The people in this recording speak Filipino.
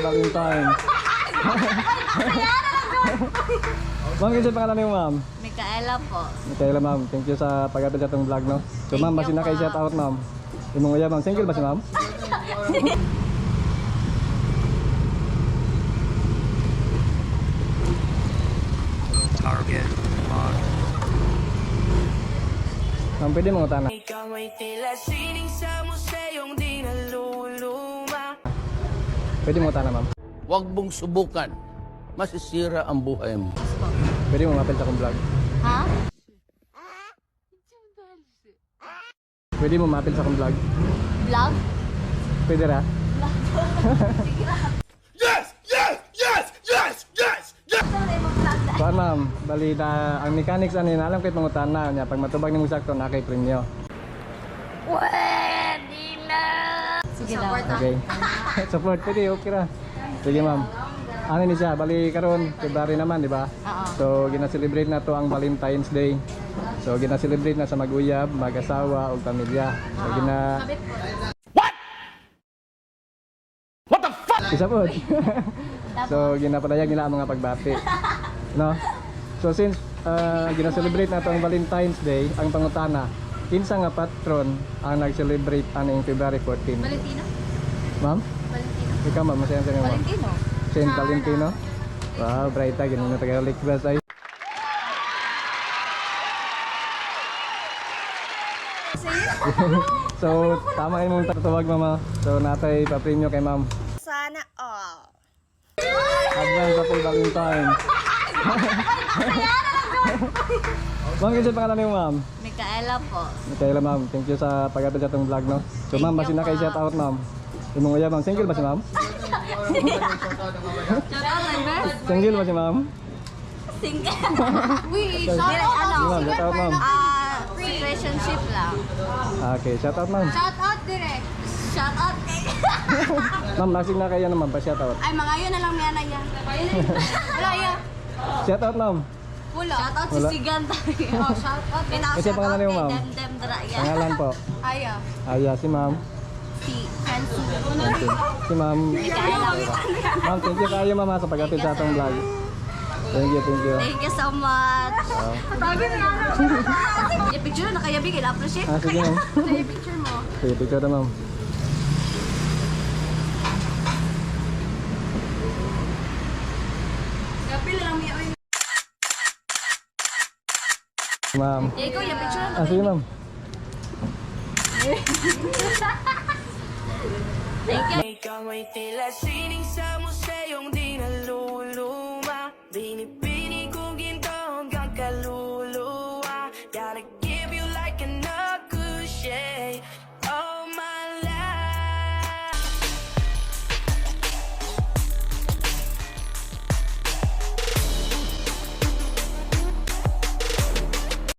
Valentine. Ma'am, kasi pangalan niyo, ma'am? Micaela po. Micaela, ma'am. Thank you sa pag-upload sa itong vlog, no? So, ma'am, basi na kayo shout out, ma'am. Imong uya, ma'am. Single ba si ma'am? Target locked. Ma'am, pwede mong utana. Ikaw ay tila sining sa museyong di naluluma. Pwede mong utana, ma'am. Huwag mong subukan. Masisira ang buhay mo. Pwede mong mapil sa akong vlog. Ha? Pwede mong mapil sa akong vlog. Vlog? Pwede ra? Kuan, ma'am, bali na ang mechanics ani na alam kay pangutana niya pag matubag nimo sakto na kay premyo. Pwede na! Sige lang. Okay. Support pwede okay ra. Sige, ma'am. Ano ni siya, bali karon February naman, di ba? Oo. So gina-celebrate na to ang Valentine's Day. So gina-celebrate na sa mag-uyab, mag-asawa ug pamilya. So What the fuck? Isa po. So ginapadayag nila ang mga pagbati. No? So since gina-celebrate na to ang Valentine's Day, ang pangutana, kinsa nga patron ang nag-celebrate aning February 14? Valentino? Ma'am? Valentino? Ikaw, ma'am, masaya sa inyo, ma'am. Valentino? Saint Valentino? Wow, bright tag, yun na Tagalog ba sa'yo? So, tama yung mong tatawag, mama. So, natay pa-premium kay ma'am. Sana all. Advance Happy Valentine. Ma'am, kasi pangalan niyo, ma'am? Micaela po. Micaela, ma'am. Thank you sa pag-upload sa itong vlog, no? So, ma'am, basi na kayo shout out, ma'am. Imong uya, ma'am. Single ba si ma'am? Single ba si ma'am? Single. Uy, Sige, ma'am, shout out, ma'am. Situationship lang. Okay, shout out, ma'am. shout out direct. Shout out kay... Ma'am, lasing na kayo naman, pa-shout out. Ay, mga yun na lang niya na yan. Wala yan. Shout out, ma'am. Wala. Shout out si Wala. Sigan tayo. Oh, shout out. Kasi pangalan niyo, ma'am? Demdem Draya. Pangalan po. Aya. Aya, si ma'am. Si Fancy. Okay. Si ma'am. Micaela po. Ma'am, thank you kayo, mama, sa pag-upload sa atong vlog. Thank you, thank you. Thank you so much. Oh. Yung picture na kaya bigay, appreciate Ah, sige, ma'am. Ay, picture mo. Sige, picture na, ma'am. Kapil lang niya. Ma'am. Ikaw, yung picture na Ah, sige, ma'am. Thank you. Ikaw ay tila sining sa museyong di naluluma. Binipinig kong ginto hanggang kaluluwa. Gotta give you like an akushey.